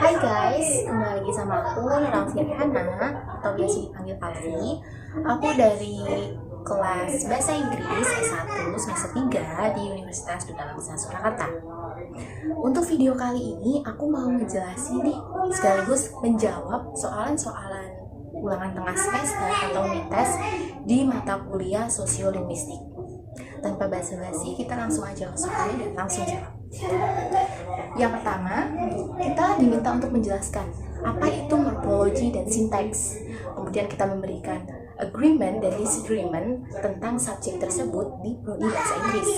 Hai guys, kembali lagi sama aku Raffi Hana atau biasa dipanggil Alfi. Aku dari kelas Bahasa Inggris S1 semester 3 di Universitas Duta Langsana Surakarta. Untuk video kali ini aku mau ngejelasin nih sekaligus menjawab soalan-soalan ulangan tengah semester atau mites di mata kuliah Sosiolinguistik. Tanpa basa-basi, kita langsung aja ke soalnya dan langsung jawab. Yang pertama, kita diminta untuk menjelaskan apa itu morfologi dan sintaks. Kemudian kita memberikan agreement dan disagreement tentang subjek tersebut di prodi bahasa Inggris.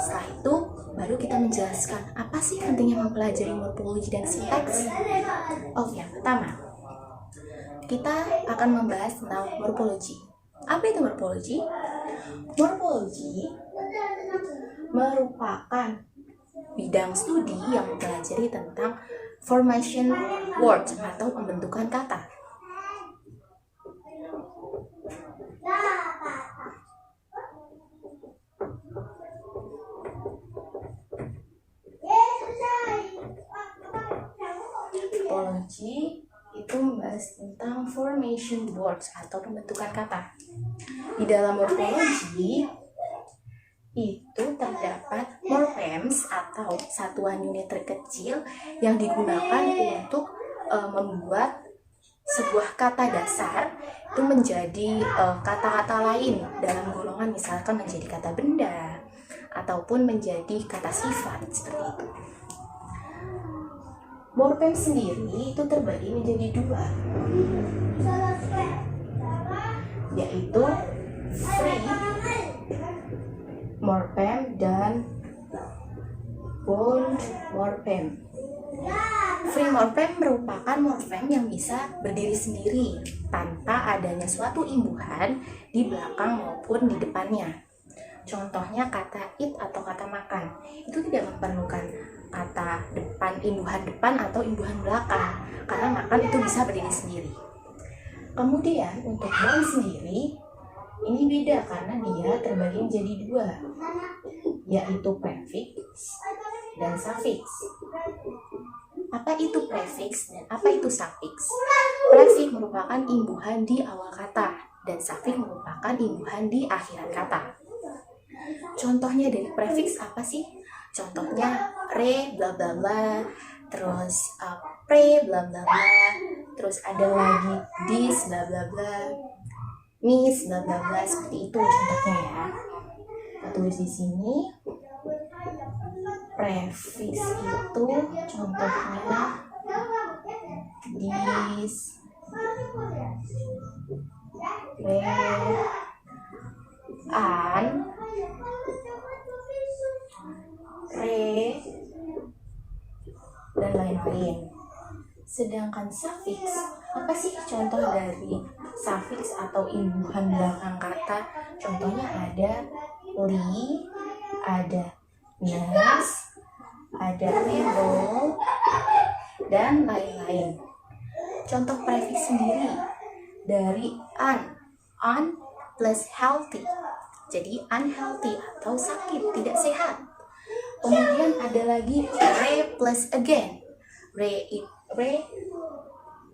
Setelah itu, baru kita menjelaskan apa sih pentingnya mempelajari morfologi dan sintaks. Yang pertama, kita akan membahas tentang morfologi. Apa itu morfologi? Morfologi merupakan bidang studi yang mempelajari tentang formation word atau pembentukan kata. Morfologi itu membahas tentang formation words atau pembentukan kata. Di dalam morfologi itu terdapat morphemes atau satuan unit terkecil yang digunakan untuk membuat sebuah kata dasar itu menjadi kata-kata lain dalam golongan, misalkan menjadi kata benda ataupun menjadi kata sifat seperti itu. Morfem sendiri itu terbagi menjadi dua, yaitu free morfem dan bound morfem. Free morfem merupakan morfem yang bisa berdiri sendiri tanpa adanya suatu imbuhan di belakang maupun di depannya. Contohnya kata eat atau kata makan, itu tidak memerlukan kata depan, imbuhan depan atau imbuhan belakang, karena makan itu bisa berdiri sendiri. Kemudian untuk bound sendiri, ini beda karena dia terbagi menjadi dua, yaitu prefix dan suffix. Apa itu prefix dan apa itu suffix? Prefix merupakan imbuhan di awal kata dan suffix merupakan imbuhan di akhiran kata. Contohnya dari prefix apa sih? Contohnya re bla bla bla, terus pre bla bla bla, terus ada lagi this bla bla bla, miss bla bla bla, seperti itu contohnya ya. Kita tulis di sini. Prefix itu contohnya this, re, an, re, dan lain-lain. Sedangkan suffix, apa sih contoh dari suffix atau imbuhan belakang kata? Contohnya ada li, ada nas, ada label, dan lain-lain. Contoh prefix sendiri dari un plus healthy, jadi unhealthy atau sakit, tidak sehat. Kemudian ada lagi re plus again, re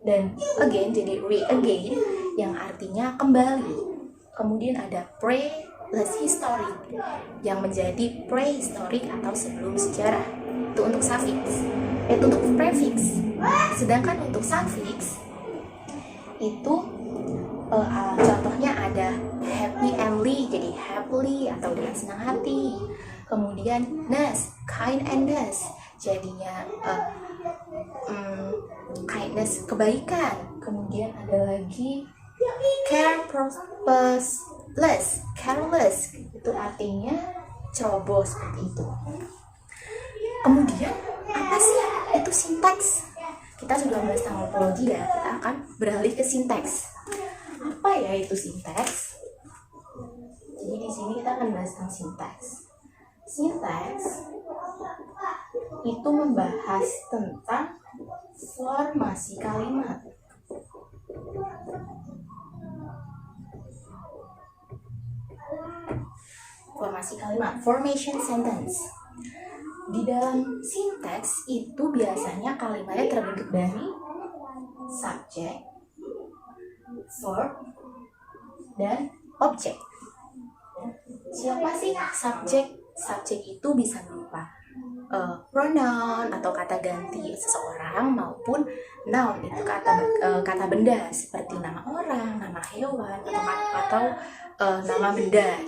dan again jadi re again yang artinya kembali. Kemudian ada pre plus historic yang menjadi prehistoric atau sebelum sejarah. Itu untuk suffix. Itu untuk prefix. Sedangkan untuk suffix itu contohnya ada happy and ly, jadi happily atau dengan senang hati. Kemudian ness, kind and ness, jadinya kindness, kebaikan. Kemudian ada lagi care purposeless, careless, itu artinya ceroboh, seperti itu. Kemudian apa sih itu sintaks? Kita sudah bahas tentang morfologi ya, kita akan beralih ke sintaks. Apa ya itu sintaks? Jadi di sini kita akan bahas tentang sintaks. Sintaks itu membahas tentang formasi kalimat. Formasi kalimat, formation sentence. Di dalam sinteks itu biasanya kalimatnya terbentuk dari subjek, verb, dan objek. Siapa sih subjek? Subjek itu bisa berupa pronoun atau kata ganti seseorang maupun noun, itu kata benda seperti nama orang, nama hewan atau nama benda.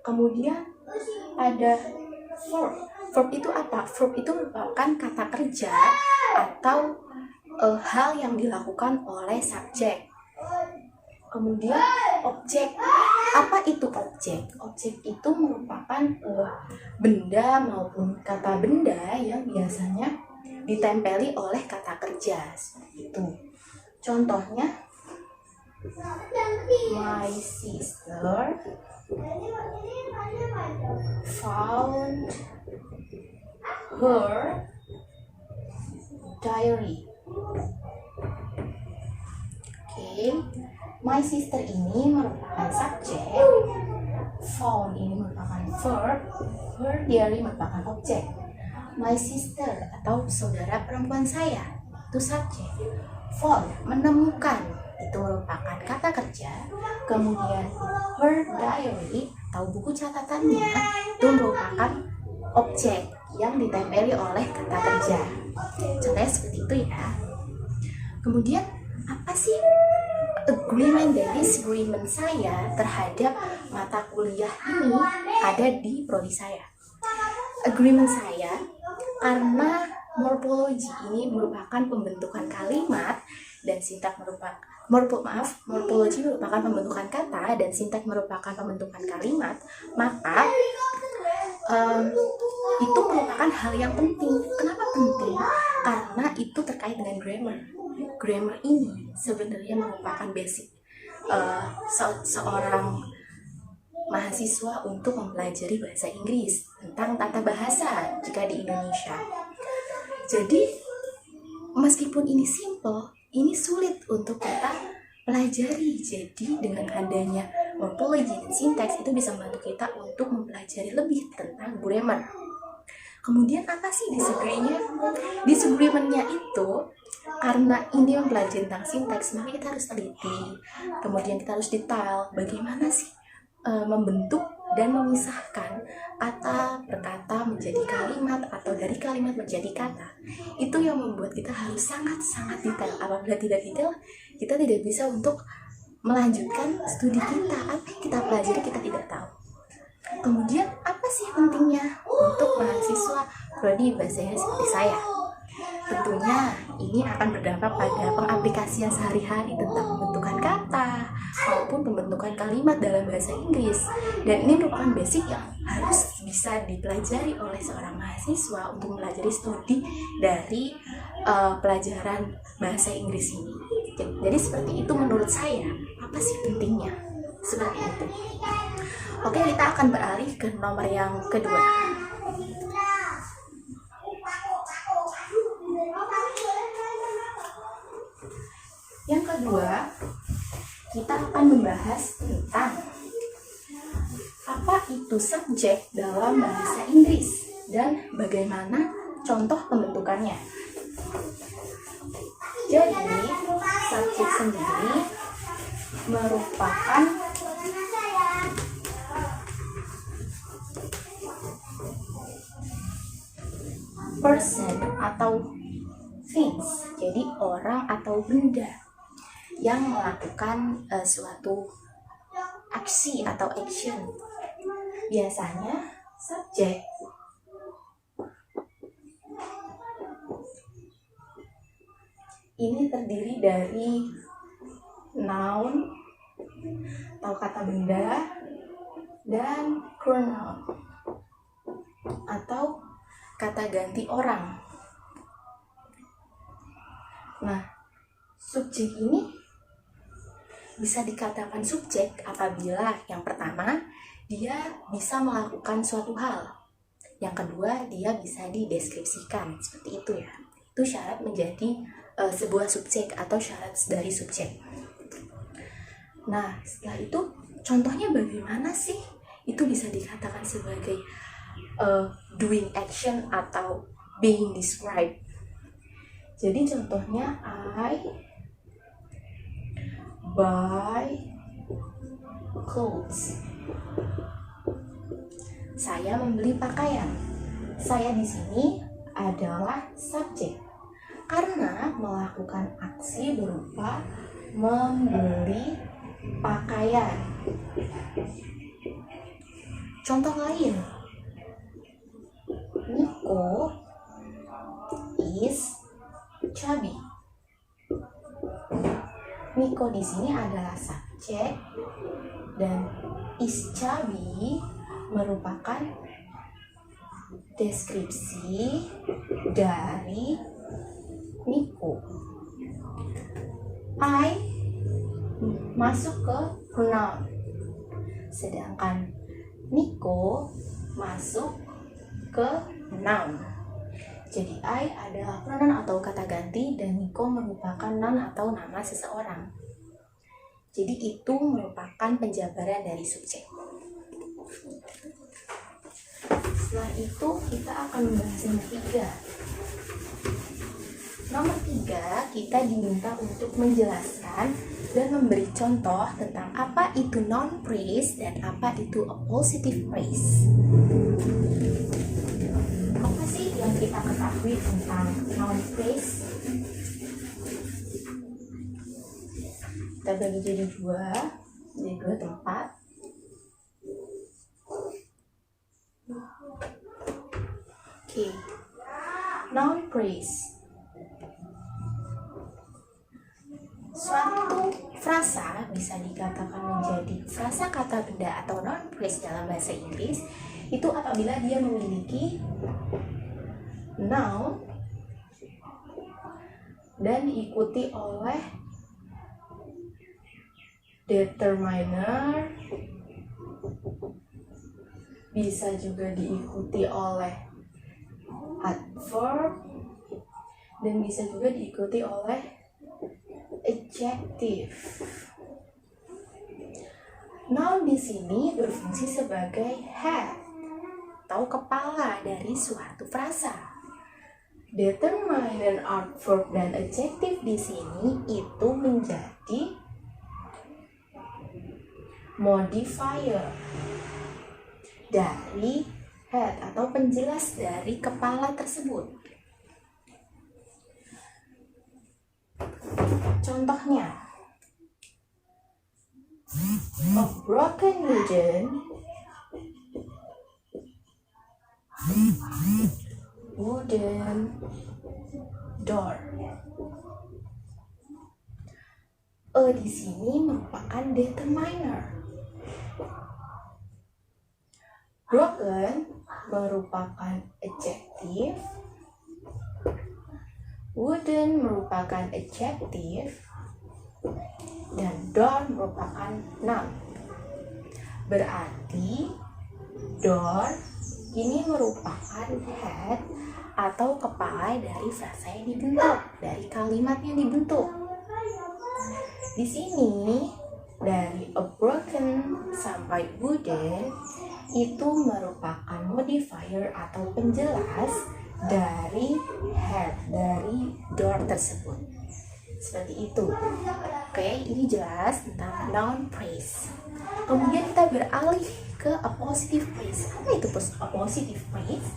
Kemudian ada verb. Verb itu apa? Verb itu merupakan kata kerja atau hal yang dilakukan oleh subjek. Kemudian objek. Apa itu objek? Objek itu merupakan benda maupun kata benda yang biasanya ditempeli oleh kata kerja, seperti itu. Contohnya, my sister found her diary. Oke. My sister ini merupakan subjek, found ini merupakan verb, her diary merupakan objek. My sister atau saudara perempuan saya itu subjek, found menemukan itu merupakan kata kerja, kemudian her diary atau buku catatannya itu merupakan objek yang ditempeli oleh kata kerja. Contohnya seperti itu ya. Kemudian apa sih agreement dan disagreement saya terhadap mata kuliah ini ada di prodi saya? Agreement saya karena morfologi ini merupakan pembentukan kalimat dan sintaks morfologi merupakan pembentukan kata dan sintaks merupakan pembentukan kalimat, maka itu merupakan hal yang penting. Kenapa penting? Karena itu terkait dengan grammar. Grammar ini sebenarnya merupakan basic seorang mahasiswa untuk mempelajari bahasa Inggris tentang tata bahasa jika di Indonesia. Jadi meskipun ini simple, ini sulit untuk kita pelajari. Jadi dengan adanya morfologi dan sinteks itu bisa membantu kita untuk mempelajari lebih tentang grammar. Kemudian apa sih disagreement-nya? Disagreement-nya itu karena ini mempelajari tentang sinteks, maka kita harus teliti. Kemudian kita harus detail bagaimana sih membentuk dan memisahkan kata per kata menjadi kalimat atau dari kalimat menjadi kata. Itu yang membuat kita harus sangat-sangat detail. Apabila tidak detail, kita tidak bisa untuk melanjutkan studi kita. Apa yang kita pelajari kita tidak tahu. Kemudian apa sih pentingnya untuk mahasiswa prodi bahasa Inggris seperti saya? Tentunya ini akan berdampak pada pengaplikasian sehari-hari tentang pembentukan kata maupun pembentukan kalimat dalam bahasa Inggris. Dan ini merupakan basic yang harus bisa dipelajari oleh seorang mahasiswa untuk mempelajari studi dari pelajaran bahasa Inggris ini. Jadi seperti itu menurut saya. Apa sih pentingnya? Seperti itu. Oke, kita akan beralih ke nomor yang kedua. Yang kedua, kita akan membahas tentang apa itu subjek dalam bahasa Inggris dan bagaimana contoh pembentukannya. Jadi, subjek sendiri merupakan person atau things, jadi orang atau benda yang melakukan suatu aksi atau action. Biasanya subjek ini terdiri dari noun atau kata benda dan pronoun atau kata ganti orang. Nah, subjek ini bisa dikatakan subjek apabila yang pertama, dia bisa melakukan suatu hal. Yang kedua, dia bisa dideskripsikan. Seperti itu ya. Itu syarat menjadi sebuah subjek atau syarat dari subjek. Nah, setelah itu contohnya bagaimana sih itu bisa dikatakan sebagai doing action atau being described. Jadi contohnya, I buy clothes. Saya membeli pakaian. Saya di sini adalah subjek karena melakukan aksi berupa membeli pakaian. Contoh lain, Nico is chubby. Nico di sini adalah subjek dan is chubby merupakan deskripsi dari Nico. I masuk ke pronoun, sedangkan Nico masuk ke noun. Jadi I adalah pronoun atau kata ganti dan Nico merupakan noun atau nama seseorang. Jadi itu merupakan penjabaran dari subjek. Setelah itu kita akan membahas nomor 3. Nomor 3, kita diminta untuk menjelaskan dan memberi contoh tentang apa itu noun phrase dan apa itu appositive phrase. Apa sih yang kita ketahui tentang noun phrase? Kita bagi jadi dua tempat. Oke. Noun phrase. Suatu frasa bisa dikatakan menjadi frasa kata benda atau noun phrase dalam bahasa Inggris itu apabila dia memiliki noun dan diikuti oleh determiner, bisa juga diikuti oleh adverb, dan bisa juga diikuti oleh adjective. Noun di sini berfungsi sebagai head atau kepala dari suatu frasa. Determiner, adverb, dan adjective di sini itu menjadi modifier dari head atau penjelas dari kepala tersebut. Contohnya, a broken wooden door. Di sini merupakan determiner. Broken merupakan adjective, wooden merupakan adjective, dan door merupakan noun. Berarti door ini merupakan head atau kepala dari frasa yang dibentuk, dari kalimat yang dibentuk. Di sini dari a broken sampai wooden itu merupakan modifier atau penjelas dari head, dari door tersebut. Seperti itu. Oke, ini jelas tentang noun phrase. Kemudian kita beralih ke appositive phrase. Apa itu appositive phrase?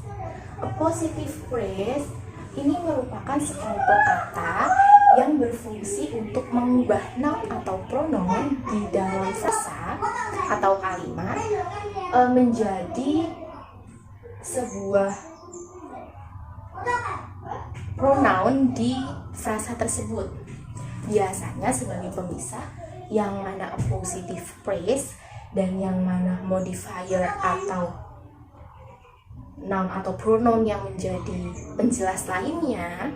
Appositive phrase ini merupakan sekelompok kata yang berfungsi untuk mengubah noun atau pronoun di dalam frasa atau kalimat menjadi sebuah pronoun di frasa tersebut. Biasanya sebagai pemisah, yang mana appositive phrase dan yang mana modifier atau noun atau pronoun yang menjadi penjelas lainnya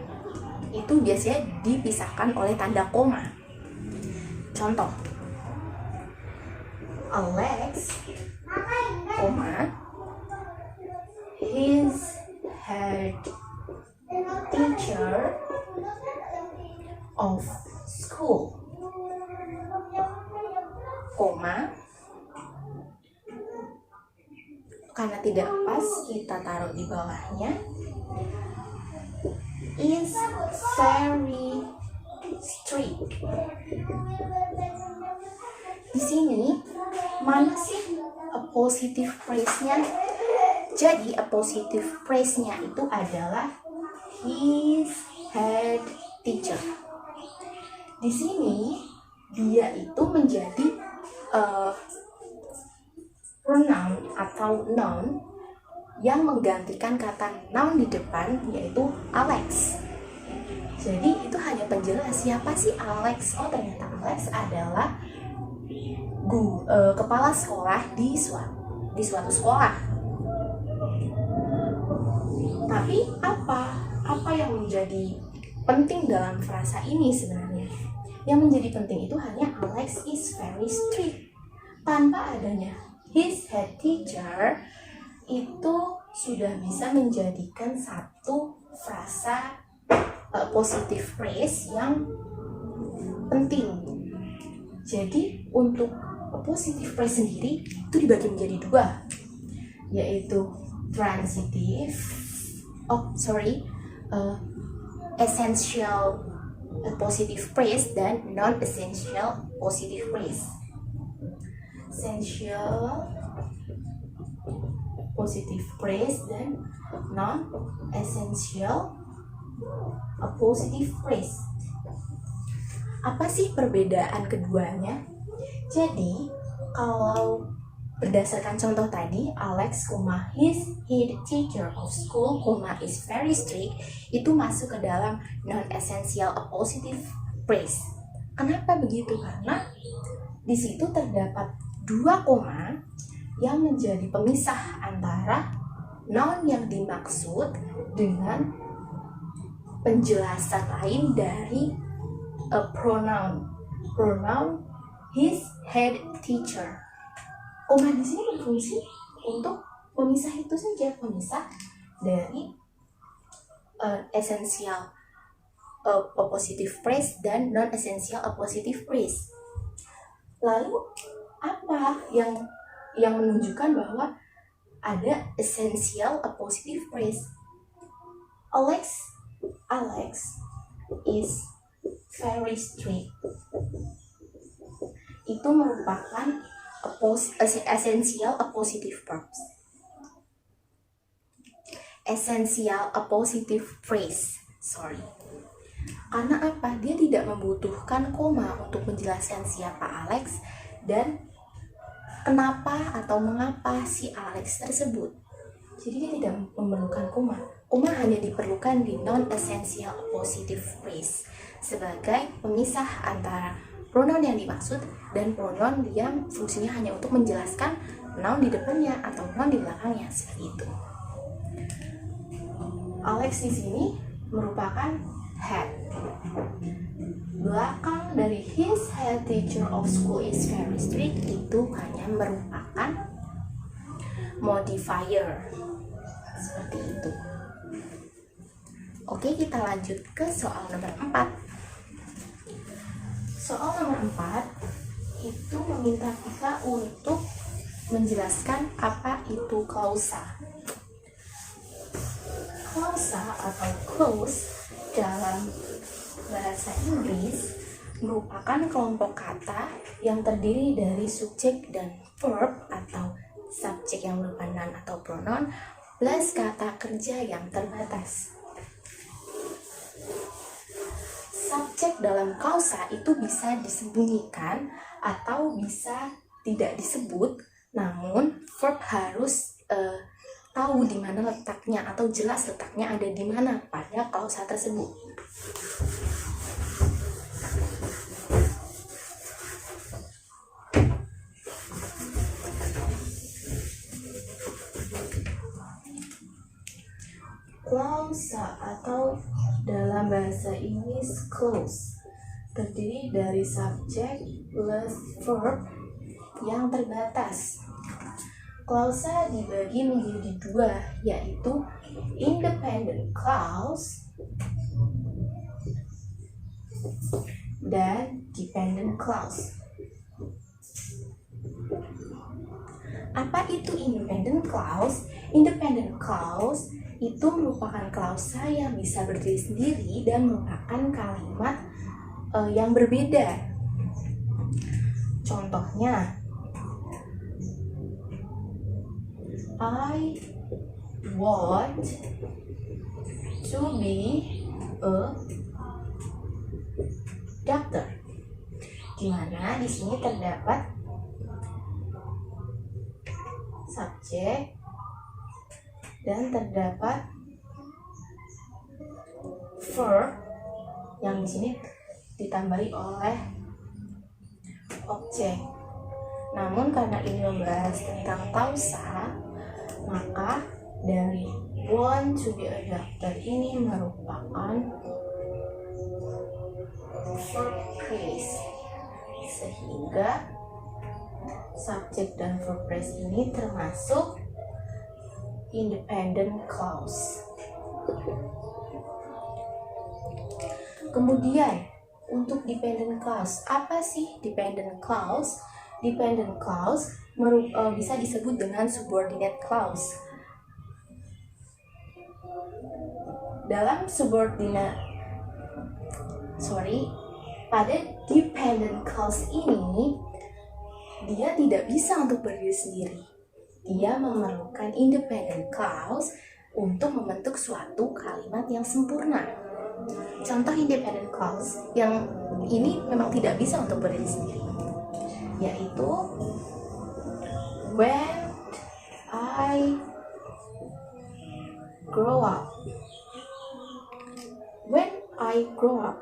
itu biasanya dipisahkan oleh tanda koma. Contoh, Alex, his head teacher of school, karena tidak pas kita taruh di bawahnya. Is very strict. Di sini mana sih appositive phrase-nya? Jadi appositive phrase-nya itu adalah his head teacher. Di sini dia itu menjadi pronoun atau noun yang menggantikan kata noun di depan, yaitu Alex. Jadi itu hanya penjelas siapa sih Alex. Oh, ternyata Alex adalah kepala sekolah di suatu sekolah. Tapi apa yang menjadi penting dalam frasa ini sebenarnya? Yang menjadi penting itu hanya Alex is very strict. Tanpa adanya his head teacher, itu sudah bisa menjadikan satu frasa positive phrase yang penting. Jadi untuk positive phrase sendiri itu dibagi menjadi dua, yaitu essential positive phrase dan non-essential positive phrase. Essential positive phrase dan non-essential positive phrase. Apa sih perbedaan keduanya? Jadi kalau berdasarkan contoh tadi, Alex, his head teacher of school, is very strict, itu masuk ke dalam non-essential positive phrase. Kenapa begitu? Karena di situ terdapat dua koma yang menjadi pemisah antara noun yang dimaksud dengan penjelasan lain dari pronoun his head teacher. Koma di sini berfungsi untuk pemisah itu saja, pemisah dari essential positive phrase dan non essential positive phrase. Lalu apa yang menunjukkan bahwa ada essential positive phrase? Alex is very strict. Itu merupakan essential positive verbs. Essential positive phrase. Karena apa? Dia tidak membutuhkan koma untuk menjelaskan siapa Alex dan kenapa atau mengapa si Alex tersebut. Jadi dia tidak memerlukan koma. Koma hanya diperlukan di non-essential positive phrase sebagai pemisah antara pronoun yang dimaksud dan pronoun yang fungsinya hanya untuk menjelaskan noun di depannya atau noun di belakangnya, seperti itu. Alex di sini merupakan head. Belakang dari his head teacher of school is very strict itu hanya merupakan modifier, seperti itu. Oke, kita lanjut ke soal nomor 4. Soal nomor 4 itu meminta kita untuk menjelaskan apa itu klausa. Klausa atau clause dalam bahasa Inggris merupakan kelompok kata yang terdiri dari subjek dan verb atau subjek yang berupa noun atau pronoun plus kata kerja yang terbatas. Subjek dalam klausa itu bisa disembunyikan atau bisa tidak disebut, namun verb harus tahu di mana letaknya atau jelas letaknya ada di mana pada klausa tersebut. Klausa atau dalam bahasa Inggris clause terdiri dari subjek plus verb yang terbatas. Klausa dibagi menjadi dua, yaitu independent clause dan dependent clause. Apa itu independent clause? Independent clause itu merupakan klausa yang bisa berdiri sendiri dan merupakan kalimat yang berbeda. Contohnya, I want to be a doctor. Dimana di sini terdapat subjek dan terdapat verb yang di sini ditambahi oleh objek. Namun karena ini membahas tentang klausa, maka dari want to be a doctor ini merupakan verb phrase, sehingga subjek dan verb phrase ini termasuk independent clause. Kemudian untuk dependent clause, apa sih dependent clause? Dependent clause bisa disebut dengan subordinate clause. Pada dependent clause ini dia tidak bisa untuk berdiri sendiri. Dia memerlukan independent clause untuk membentuk suatu kalimat yang sempurna. Contoh independent clause yang ini memang tidak bisa untuk berdiri sendiri, yaitu when I grow up. When I grow up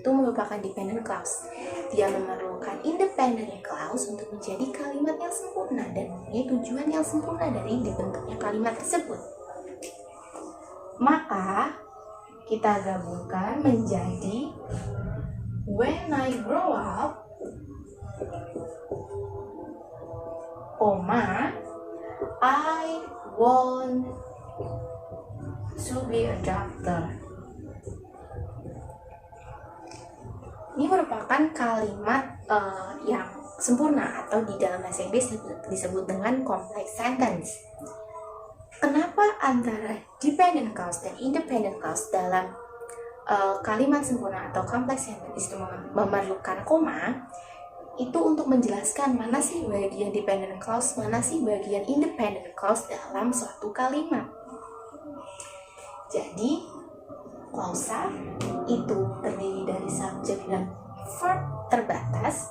itu merupakan dependent clause. Dia memerlukan independent clause untuk menjadi kalimat yang sempurna dan mempunyai tujuan yang sempurna dari dibentuknya kalimat tersebut. Maka kita gabungkan menjadi when I grow up, I want to be a doctor. Ini merupakan kalimat yang sempurna atau di dalam bahasa Inggris disebut dengan complex sentence. Kenapa antara dependent clause dan independent clause dalam kalimat sempurna atau complex sentence itu memerlukan koma? Itu untuk menjelaskan mana sih bagian dependent clause, mana sih bagian independent clause dalam suatu kalimat. Jadi klausa itu terdiri dari subjek dan verb terbatas,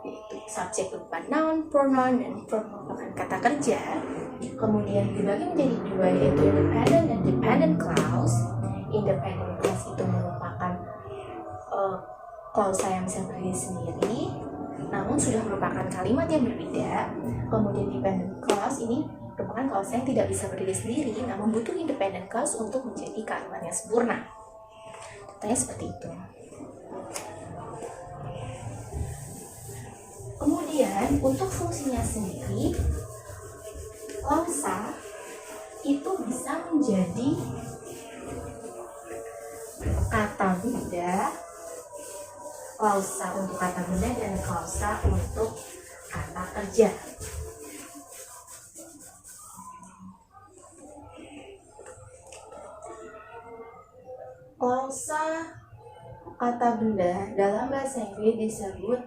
yaitu subjek berupa noun, pronoun, dan verb merupakan kata kerja. Kemudian dibagi menjadi dua, yaitu independent dan dependent clause. Independent clause itu merupakan klausa yang bisa berdiri sendiri, namun sudah merupakan kalimat yang berbeda. Kemudian dependent clause ini merupakan klausa yang tidak bisa berdiri sendiri, namun butuh independent clause untuk menjadi kalimat yang sempurna. Contohnya seperti itu. Kemudian untuk fungsinya sendiri, klausa itu bisa menjadi kata benda, klausa untuk kata benda dan klausa untuk kata kerja. Klausa kata benda dalam bahasa Inggris disebut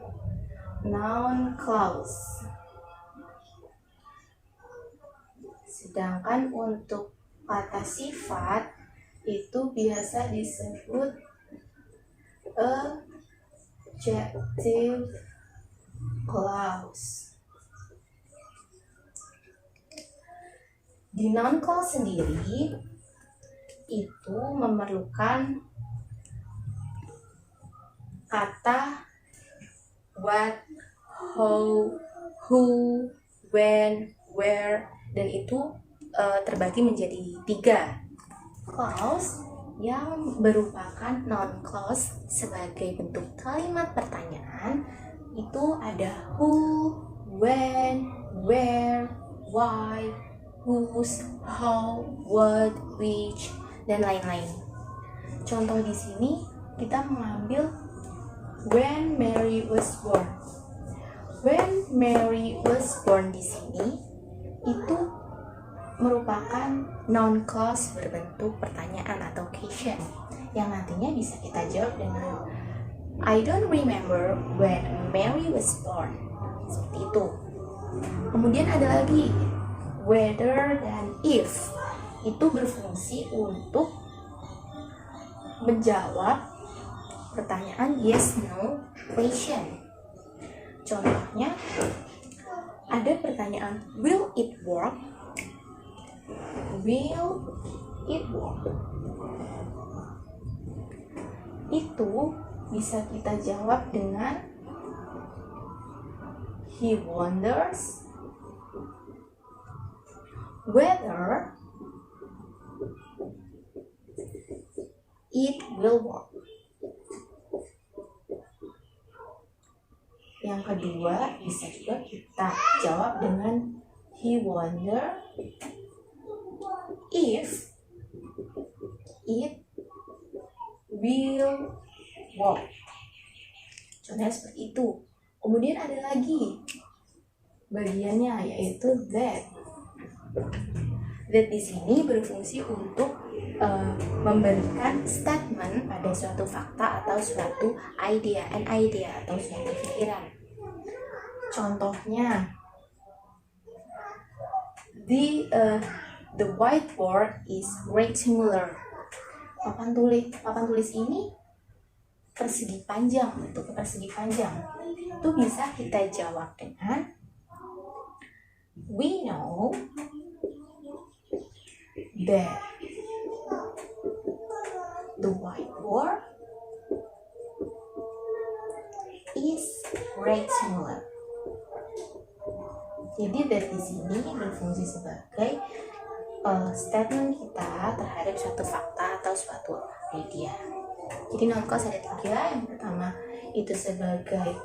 noun clause. Sedangkan untuk kata sifat itu biasa disebut adjective clause. Di noun clause sendiri itu memerlukan kata what, how, who, when, where, dan itu terbagi menjadi 3 clause yang merupakan noun clause sebagai bentuk kalimat pertanyaan. Itu ada who, when, where, why, whose, how, what, which, dan lain-lain. Contoh di sini kita mengambil when Mary was born. When Mary was born di sini itu merupakan noun clause berbentuk pertanyaan atau question yang nantinya bisa kita jawab dengan I don't remember when Mary was born. Seperti itu. Kemudian ada lagi whether dan if. Itu berfungsi untuk menjawab pertanyaan yes no question. Contohnya ada pertanyaan will it work? Will it work? Itu bisa kita jawab dengan he wonders whether it will work. Yang kedua bisa juga kita jawab dengan he wonder if it will work. Contohnya seperti itu. Kemudian ada lagi bagiannya yaitu that. That di sini berfungsi untuk memberikan statement pada suatu fakta atau suatu idea, an idea atau suatu pikiran. Contohnya, the whiteboard is rectangular. Papan tulis ini persegi panjang, bentuknya persegi panjang. Itu bisa kita jawab dengan we know that the whiteboard is rectangular. Jadi that di sini berfungsi sebagai statement kita terhadap suatu fakta atau suatu idea. Jadi noun clause ada 3. Yang pertama itu sebagai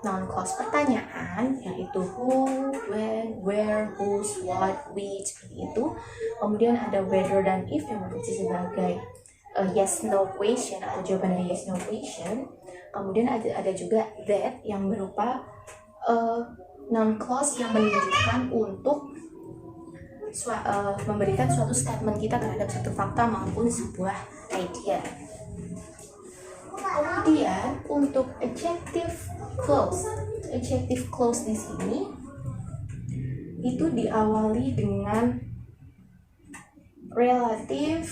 noun clause pertanyaan, yaitu who, when, where, whose, what, which, seperti itu. Kemudian ada whether dan if yang berfungsi sebagai yes no question atau jawaban dari yes no question. Kemudian ada juga that yang berupa noun clause yang menunjukkan untuk memberikan suatu statement kita terhadap suatu fakta maupun sebuah idea. Kemudian untuk adjective clause di sini itu diawali dengan relative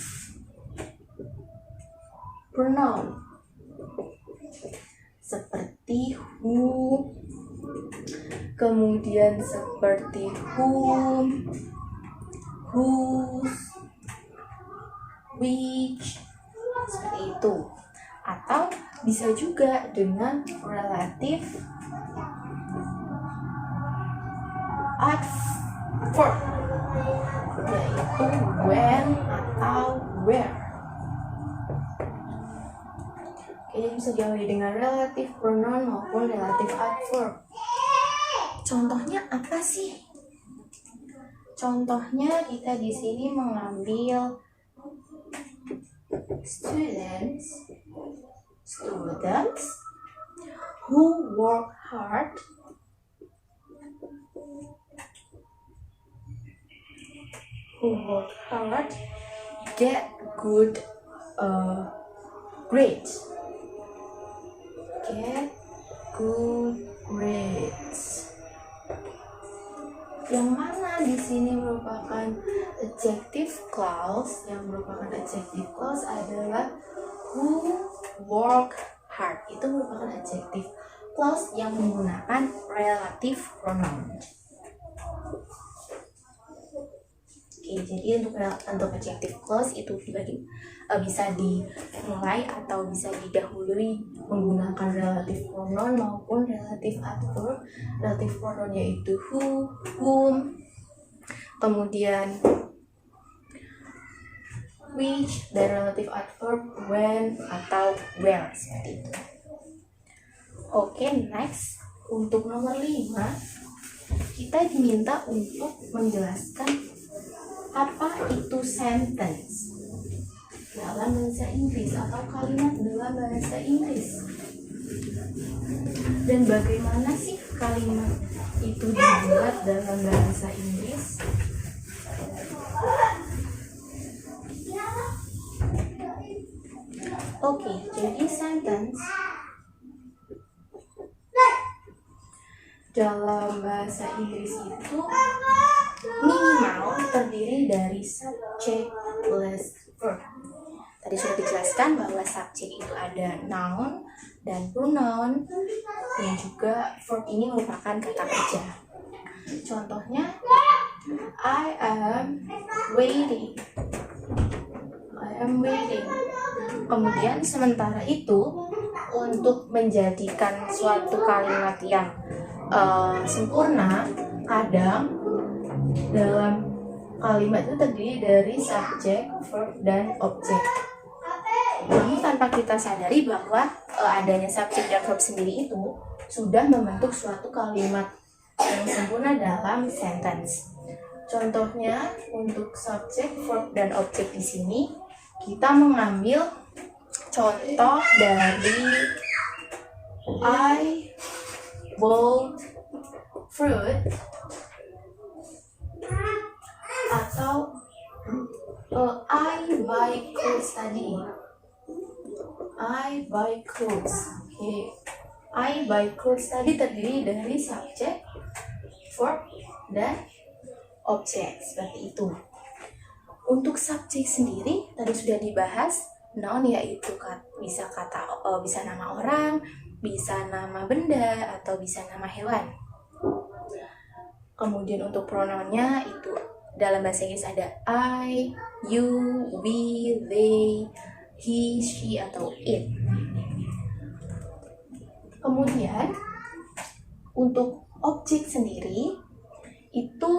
pronoun seperti who, kemudian seperti whom, whose, which, seperti itu. Atau bisa juga dengan relative adverb, yaitu when atau where. Oke, bisa diawali dengan relative pronoun maupun relative adverb. Contohnya apa sih? Contohnya kita di sini mengambil students who work hard get good grades. Yang mana di sini merupakan adjective clause, adalah who work hard. Itu merupakan adjective clause yang menggunakan relative pronoun. Oke, jadi untuk adjective clause itu bisa dimulai atau bisa didahului menggunakan relative pronoun maupun relative adverb. Relative pronoun yaitu who, whom, kemudian which, dan relative adverb when atau where, seperti itu. Oke, next untuk nomor 5 kita diminta untuk menjelaskan apa itu sentence dalam bahasa Inggris atau kalimat dalam bahasa Inggris. Dan bagaimana sih kalimat itu dibuat dalam bahasa Inggris? Oke, jadi sentence dalam bahasa Inggris itu minimal terdiri dari subject plus verb. Tadi sudah dijelaskan bahwa subject itu ada noun dan pronoun, dan juga verb ini merupakan kata kerja. Contohnya, I am waiting. I am waiting. Kemudian sementara itu, untuk menjadikan suatu kalimat yang sempurna, kadang dalam kalimat itu terdiri dari subjek, verb, dan objek. Namun tanpa kita sadari bahwa adanya subjek dan verb sendiri itu sudah membentuk suatu kalimat yang sempurna dalam sentence. Contohnya untuk subjek, verb, dan objek di sini kita mengambil contoh dari I bought fruit, atau I buy clothes tadi. I buy clothes. Okay. I buy clothes tadi terdiri dari subjek, verb, dan objek, seperti itu. Untuk subjek sendiri tadi sudah dibahas, noun yaitu bisa nama orang, bisa nama benda, atau bisa nama hewan. Kemudian untuk pronounnya itu dalam bahasa Inggris ada I, you, we, they, he, she, atau it. Kemudian untuk objek sendiri itu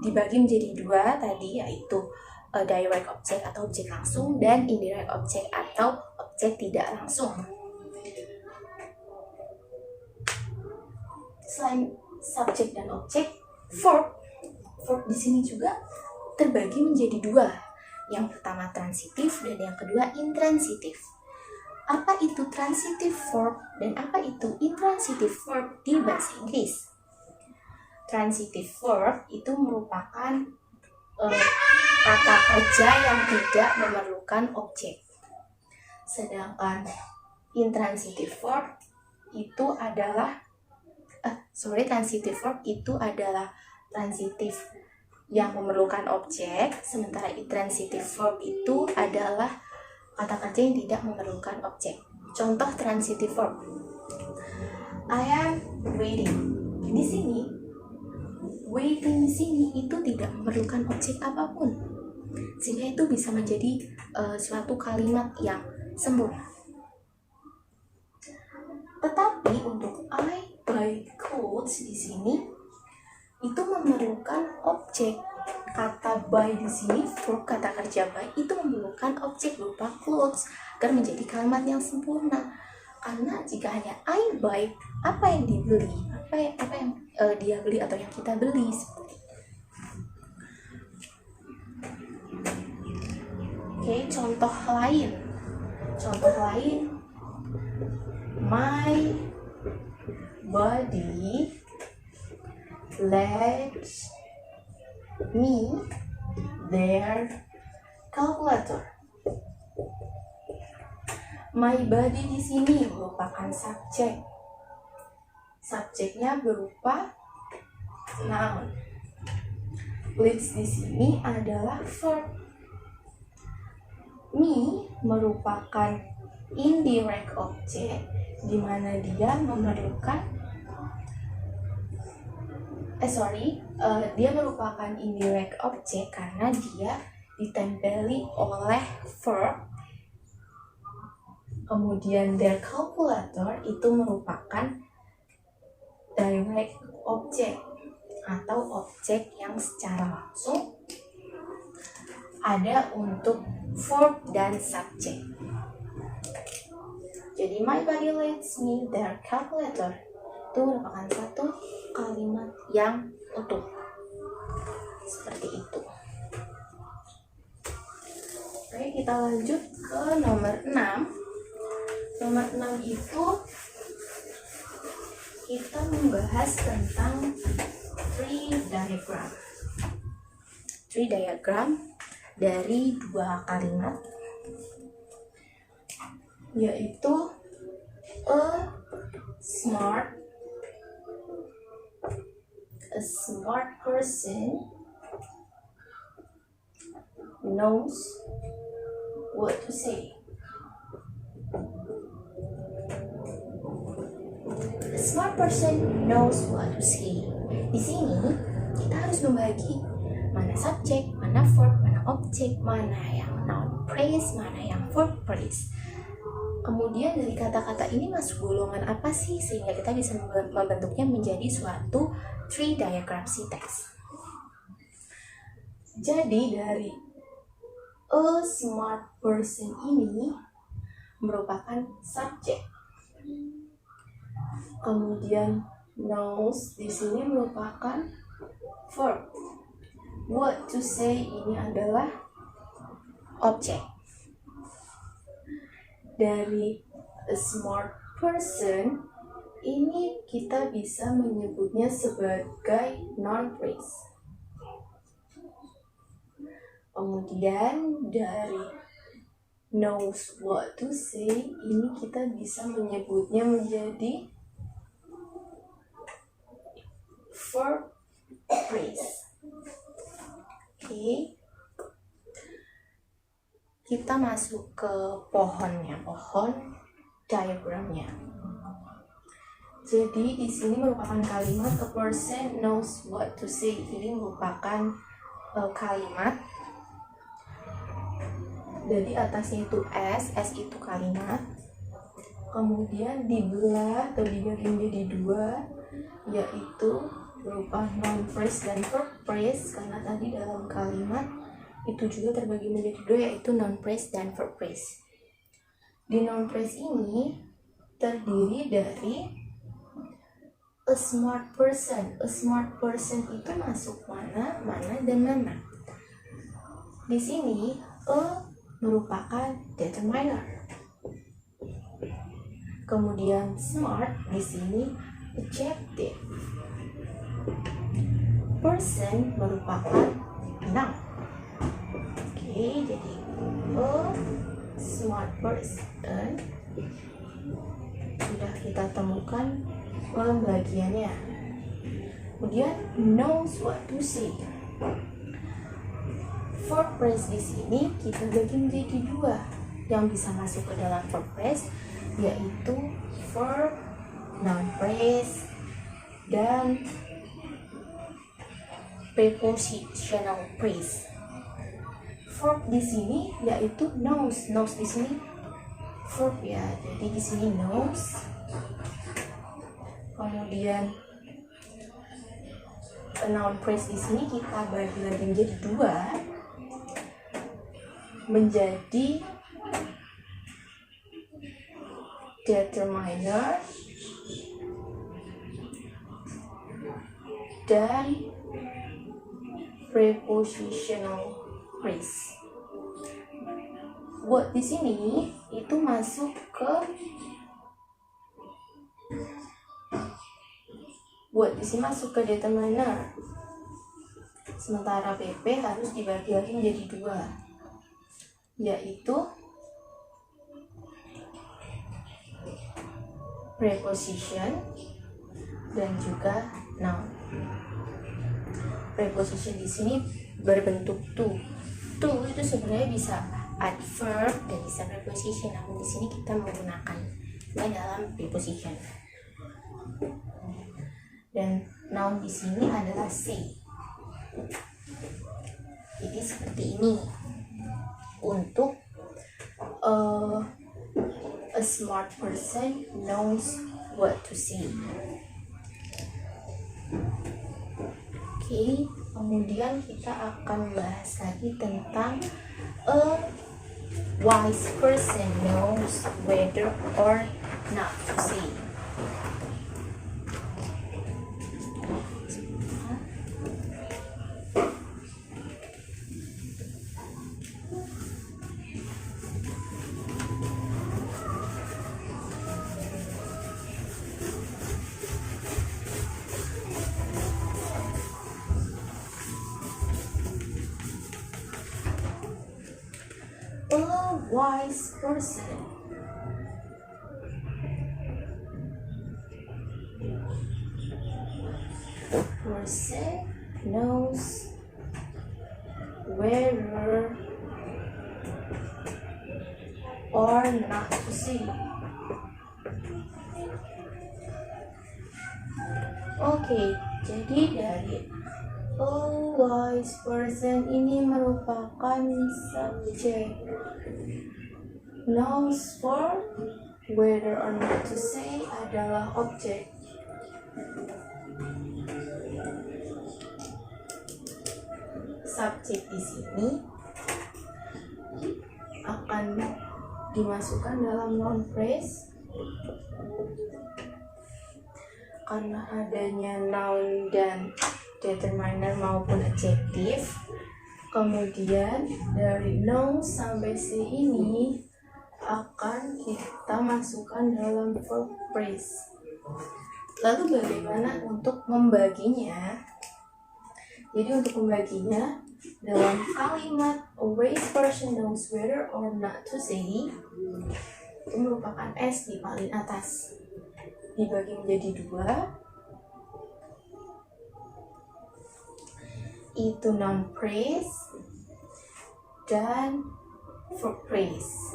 dibagi menjadi dua tadi, yaitu direct object atau objek langsung, dan indirect object atau objek tidak langsung. Selain subjek dan objek, verb di sini juga terbagi menjadi dua. Yang pertama transitif dan yang kedua intransitif. Apa itu transitive verb dan apa itu intransitive verb di bahasa Inggris? Transitive verb itu merupakan kata kerja yang tidak memerlukan objek. Sedangkan intransitive verb itu adalah transitive verb itu adalah transitif yang memerlukan objek, sementara intransitive verb itu adalah kata kerja yang tidak memerlukan objek. Contoh transitive verb, I am waiting. Di sini, waiting di sini itu tidak memerlukan objek apapun, sehingga itu bisa menjadi suatu kalimat yang sempurna. Tetapi untuk I buy clothes di sini itu memerlukan objek. Kata buy di sini, verb kata kerja buy itu memerlukan objek berupa clothes agar menjadi kalimat yang sempurna. Karena jika hanya I buy, apa yang dibeli, apa yang dia beli atau yang kita beli. Oke, contoh lain. My body lets me their calculator. My body di sini merupakan subjek. Subjeknya berupa noun. Lets di sini adalah verb. Me merupakan indirect object, di mana dia memerlukan dia merupakan indirect object karena dia ditempeli oleh verb. Kemudian their calculator itu merupakan direct object atau objek yang secara langsung ada untuk verb dan subjek. Jadi my body lets me their calculator itu merupakan satu kalimat yang utuh. Seperti itu. Oke, kita lanjut ke nomor 6. Nomor 6 itu kita membahas tentang tree diagram. Tree diagram dari dua kalimat, yaitu a smart person knows what to say. A smart person knows what to say. Di sini kita harus membagi mana subjek, mana verb, mana objek, mana yang noun phrase, mana yang verb phrase. Kemudian dari kata-kata ini masuk golongan apa sih sehingga kita bisa membentuknya menjadi suatu tree diagram syntax. Jadi dari a smart person ini merupakan subjek. Kemudian knows di sini merupakan verb. What to say ini adalah objek. Dari a smart person ini kita bisa menyebutnya sebagai noun phrase. Kemudian dari knows what to say ini kita bisa menyebutnya menjadi verb phrase. Oke. Kita masuk ke pohon diagramnya. Jadi di sini merupakan kalimat a person knows what to say. Ini merupakan kalimat. Jadi atasnya itu S itu kalimat. Kemudian dibelah atau dibagi menjadi dua, yaitu berupa noun phrase dan verb phrase, karena tadi dalam kalimat itu juga terbagi menjadi dua, yaitu noun phrase dan verb phrase. Di noun phrase ini terdiri dari a smart person. A smart person itu masuk mana, dan mana. Di sini a merupakan determiner. Kemudian smart di sini adjective. Person merupakan noun. Oke, jadi a smart person sudah kita temukan pembagiannya. Kemudian knows what to say. Verb phrase di sini kita bagi menjadi dua yang bisa masuk ke dalam verb phrase, yaitu verb, noun phrase, dan prepositional phrase. Verb di sini yaitu knows. Knows di sini verb ya. Jadi di sini knows. Kemudian noun phrase di sini kita bagi lagi menjadi dua, menjadi determiner dan prepositional phrase. What di sini itu masuk ke determiner. Sementara PP harus dibagi lagi menjadi dua, yaitu preposition dan juga noun. Preposition di sini berbentuk to. To itu sebenarnya bisa adverb dan bisa preposition, namun di sini kita menggunakan dalam preposition. Dan noun di sini adalah say. Jadi seperti ini untuk a smart person knows what to say. Oke, kemudian kita akan bahas lagi tentang a wise person knows whether or not to say. wise person. Person knows whether or not to say. Oke, jadi dari a wise person ini merupakan subjek. Knows for whether or not to say adalah objek. Subjek di sini akan dimasukkan dalam noun phrase karena adanya noun dan determiner maupun adjektif. Kemudian dari noun sampai C ini akan kita masukkan dalam verb phrase. Lalu bagaimana untuk membaginya? Jadi untuk membaginya dalam kalimat a wise person knows whether or not to say, itu merupakan S di paling atas, dibagi menjadi dua, itu noun phrase dan verb phrase.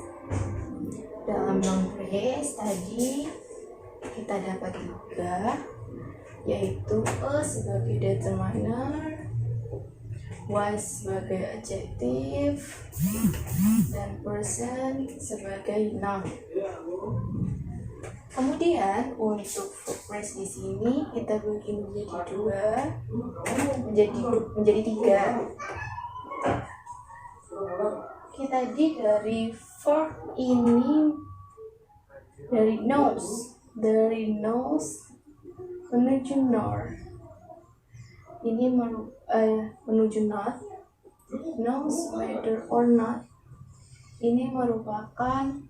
Dalam noun phrase tadi kita dapat juga, yaitu a sebagai determiner, wise sebagai adjektif, dan person sebagai noun. Kemudian untuk verb phrase di sini kita bagi menjadi dua, menjadi tiga. Kita dari verb ini dari knows menuju nor. Ini menuju not. Knows whether or not. Ini merupakan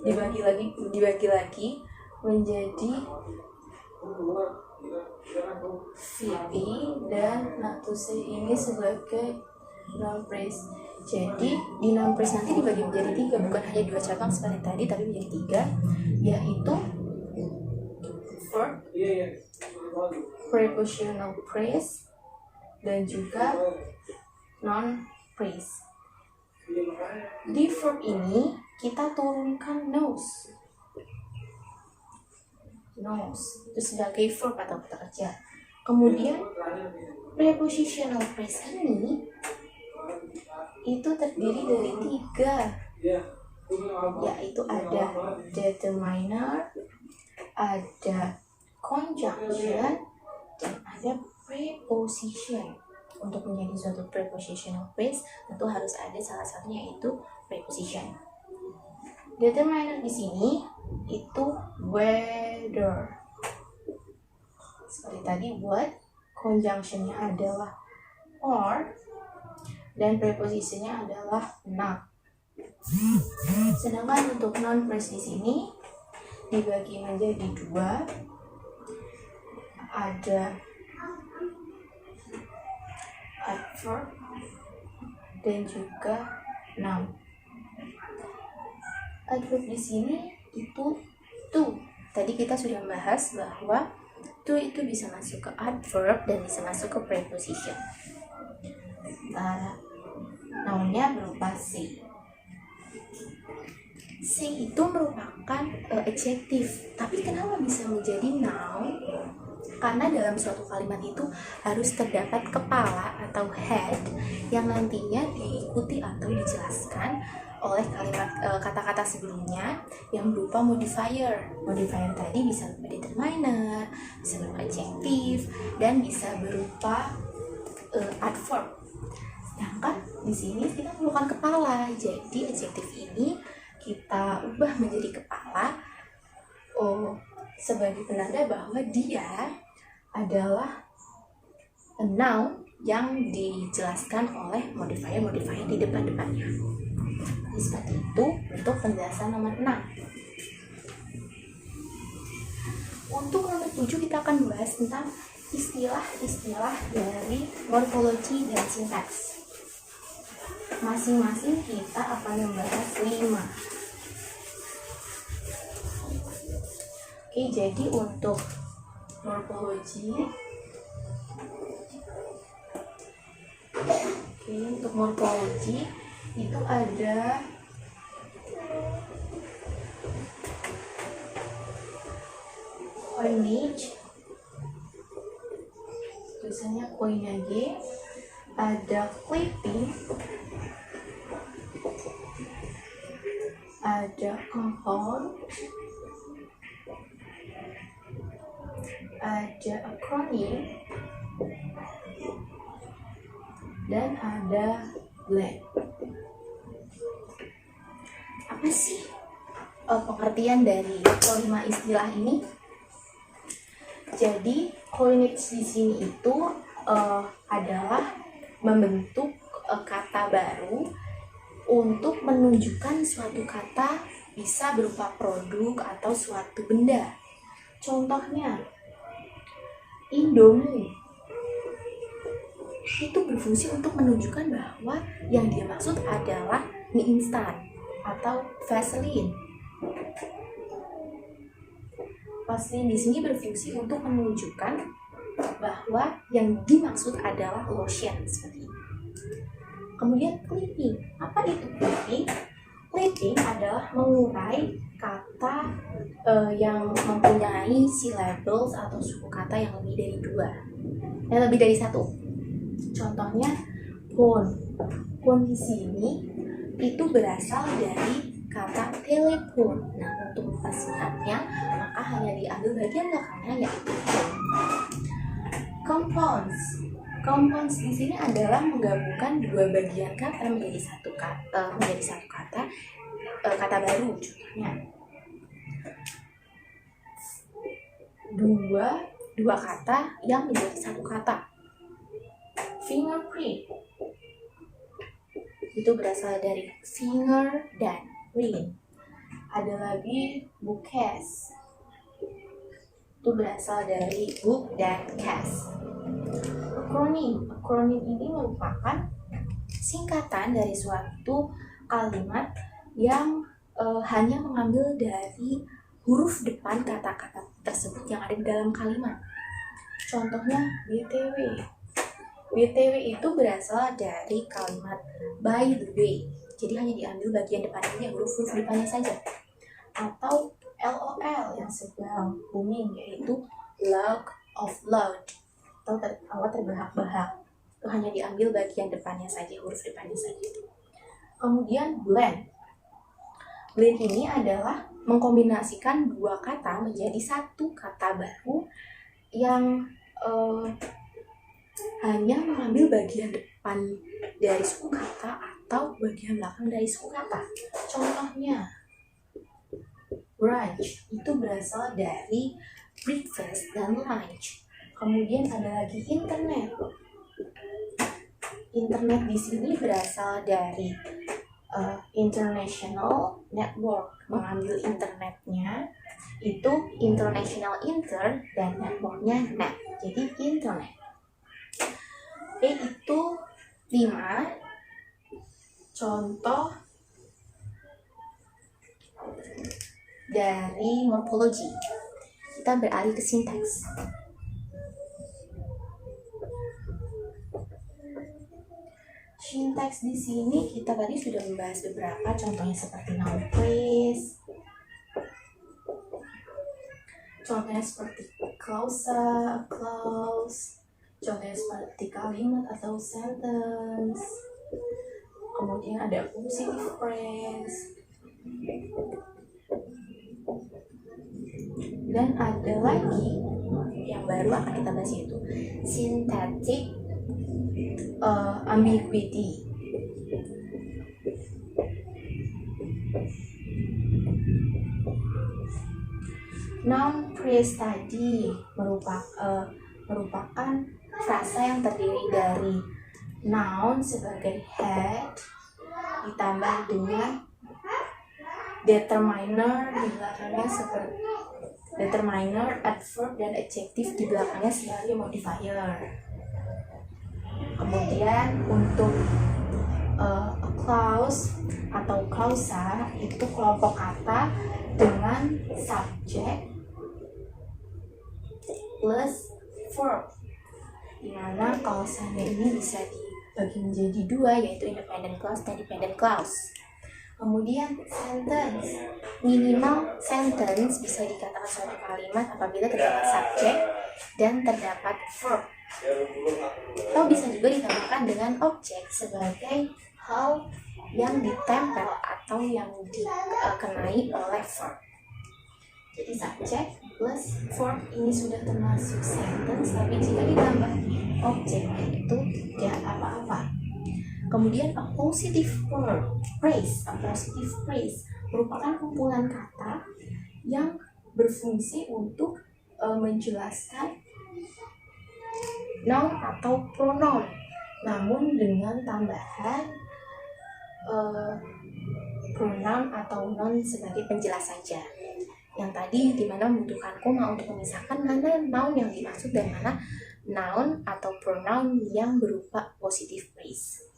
dibagi lagi menjadi VP dan not to say ini sebagai noun phrase. Jadi di noun phrase nanti dibagi menjadi tiga, bukan hanya dua cabang seperti tadi, tapi menjadi tiga, yaitu verb, prepositional phrase, dan juga noun phrase. Di verb ini kita turunkan knows itu sebagai verb atau kata kerja. Kemudian prepositional phrase ini itu terdiri dari tiga, yaitu ada determiner, ada conjunction, dan ada preposition. Untuk menjadi suatu prepositional phrase tentu harus ada salah satunya, yaitu preposition. Determiner di sini itu whether, seperti tadi what, conjunctionnya adalah or, dan prepositionnya adalah not. Sedangkan untuk noun phrase di sini dibagi menjadi dua, ada adverb dan juga noun. Adverb di sini itu to. Tadi kita sudah membahas bahwa to itu bisa masuk ke adverb dan bisa masuk ke preposition. Nounnya berupa C. C itu merupakan adjektif, tapi kenapa bisa menjadi noun? Karena dalam suatu kalimat itu harus terdapat kepala atau head yang nantinya diikuti atau dijelaskan oleh kalimat kata-kata sebelumnya yang berupa modifier. Modifier tadi bisa berupa determiner, bisa berupa adjektif, dan bisa berupa adverb. Sedangkan di sini kita memerlukan kepala, jadi adjektif ini kita ubah menjadi kepala sebagai penanda bahwa dia adalah a noun yang dijelaskan oleh modifier di depan-depannya. Jadi seperti itu untuk penjelasan nomor 6. Untuk nomor 7 kita akan bahas tentang istilah-istilah dari morfologi dan sintaks. Masing-masing kita akan membahas 5. Oke, jadi untuk morfologi, itu ada coinage, tulisannya coinage, ada clipping, ada compound, ada acronym, dan ada blend. Apa sih pengertian dari kelima istilah ini? Jadi coinage di sini itu adalah membentuk kata baru untuk menunjukkan suatu kata, bisa berupa produk atau suatu benda. Contohnya, Indomie itu berfungsi untuk menunjukkan bahwa yang dia maksud adalah mie instan atau Vaseline. Vaseline di sini berfungsi untuk menunjukkan bahwa yang dimaksud adalah lotion seperti ini. Kemudian clipping. Apa itu clipping? Clipping adalah mengurai kata yang mempunyai syllables atau suku kata yang lebih dari 2, lebih dari 1. Contohnya phone. Phone di sini itu berasal dari kata telepon. Nah, untuk mempersingkatnya, maka hanya diambil bagian belakangnya, yaitu phone. Compounds. Compounds di sini adalah menggabungkan 2 bagian kata menjadi satu kata, kata baru. Contohnya, dua kata yang menjadi satu kata. Fingerprint itu berasal dari finger dan print. Ada lagi bookcase, itu berasal dari book dan case. Acronym ini merupakan singkatan dari suatu kalimat yang hanya mengambil dari huruf depan kata-kata tersebut yang ada di dalam kalimat. Contohnya BTW. BTW itu berasal dari kalimat by the way. Jadi hanya diambil bagian depannya, huruf-huruf depannya saja. Atau LOL yang sedang booming, yaitu lack of loud atau terbahak-bahak. Itu hanya diambil bagian depannya saja, huruf depannya saja. Kemudian blend. Blend ini adalah mengkombinasikan 2 kata menjadi satu kata baru yang hanya mengambil bagian depan dari suku kata atau bagian belakang dari suku kata. Contohnya, brunch itu berasal dari breakfast dan lunch. Kemudian ada lagi internet. Internet di sini berasal dari international network. Mengambil internetnya itu international inter dan networknya net. Jadi internet. Oke, itu 5 contoh dari morfologi. Kita beralih ke sintaks. Sintaks di sini kita tadi sudah membahas beberapa contohnya seperti noun phrase. Contohnya seperti clause. Contohnya seperti kalimat atau sentence. Kemudian ada accusative phrase. Dan ada lagi yang baru akan kita bahas, yaitu syntactic ambiguity. Noun phrase tadi merupakan frasa yang terdiri dari noun sebagai head ditambah dengan determiner di belakangnya seperti determiner, adverb, dan adjective di belakangnya sebagai modifier. Kemudian untuk a clause atau klausa itu kelompok kata dengan subjek plus verb, dimana klausanya ini bisa dibagi menjadi dua, yaitu independent clause dan dependent clause. Kemudian sentence, minimal sentence bisa dikatakan suatu kalimat apabila terdapat subjek dan terdapat verb, atau bisa juga ditambahkan dengan objek sebagai hal yang ditempel atau yang dikenai oleh verb. Jadi subjek plus verb ini sudah termasuk sentence, tapi jika ditambah objek itu tidak apa-apa. Kemudian a positive phrase merupakan kumpulan kata yang berfungsi untuk menjelaskan noun atau pronoun, namun dengan tambahan pronoun atau noun sebagai penjelas saja. Yang tadi dimana membutuhkan koma untuk memisahkan mana noun yang dimaksud dan mana noun atau pronoun yang berupa positive phrase.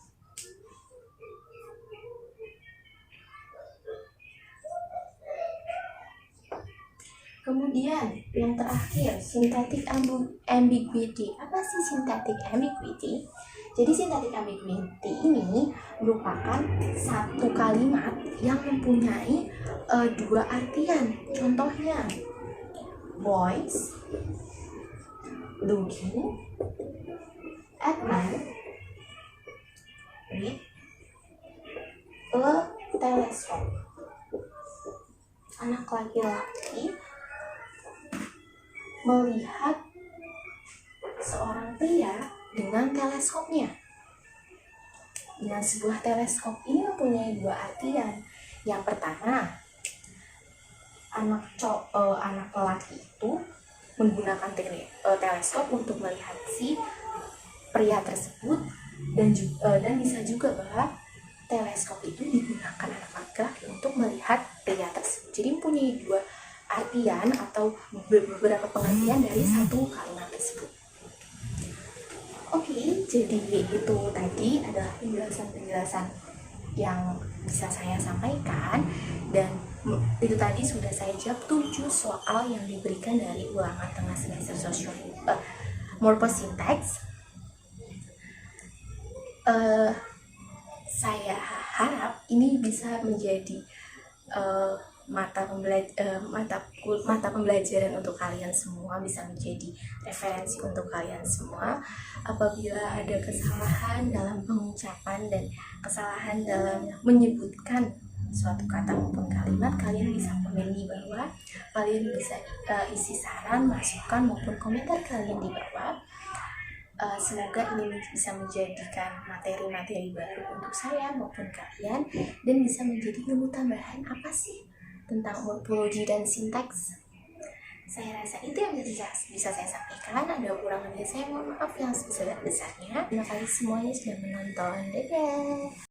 Kemudian yang terakhir, syntactic ambiguity. Apa sih syntactic ambiguity? Jadi syntactic ambiguity ini merupakan satu kalimat yang mempunyai dua artian. Contohnya, boys looking at man with a telescope. Anak laki-laki melihat seorang pria dengan teleskopnya. Dengan sebuah teleskop ini mempunyai dua artian. Yang pertama, anak lelaki itu menggunakan teleskop untuk melihat si pria tersebut, dan bisa juga bahwa teleskop itu digunakan anak laki-laki untuk melihat pria tersebut. Jadi mempunyai dua artian atau beberapa pengertian dari satu kalimat tersebut. Oke, jadi itu tadi adalah penjelasan-penjelasan yang bisa saya sampaikan, dan itu tadi sudah saya jawab 7 soal yang diberikan dari ulangan tengah semester morphosyntax. Saya harap ini bisa menjadi mata pembelajaran untuk kalian semua, bisa menjadi referensi untuk kalian semua. Apabila ada kesalahan dalam pengucapan dan kesalahan dalam menyebutkan suatu kata maupun kalimat, kalian bisa komen di bawah. Kalian bisa isi saran, masukan maupun komentar kalian di bawah. Semoga ini bisa menjadikan materi-materi baru untuk saya maupun kalian, dan bisa menjadi ilmu tambahan apa sih tentang morfologi dan sintaks. Saya rasa itu yang bisa saya sampaikan. Ada kurang lebih saya mohon maaf yang sebesar-besarnya. Terima kasih semuanya sudah menonton. Dadah.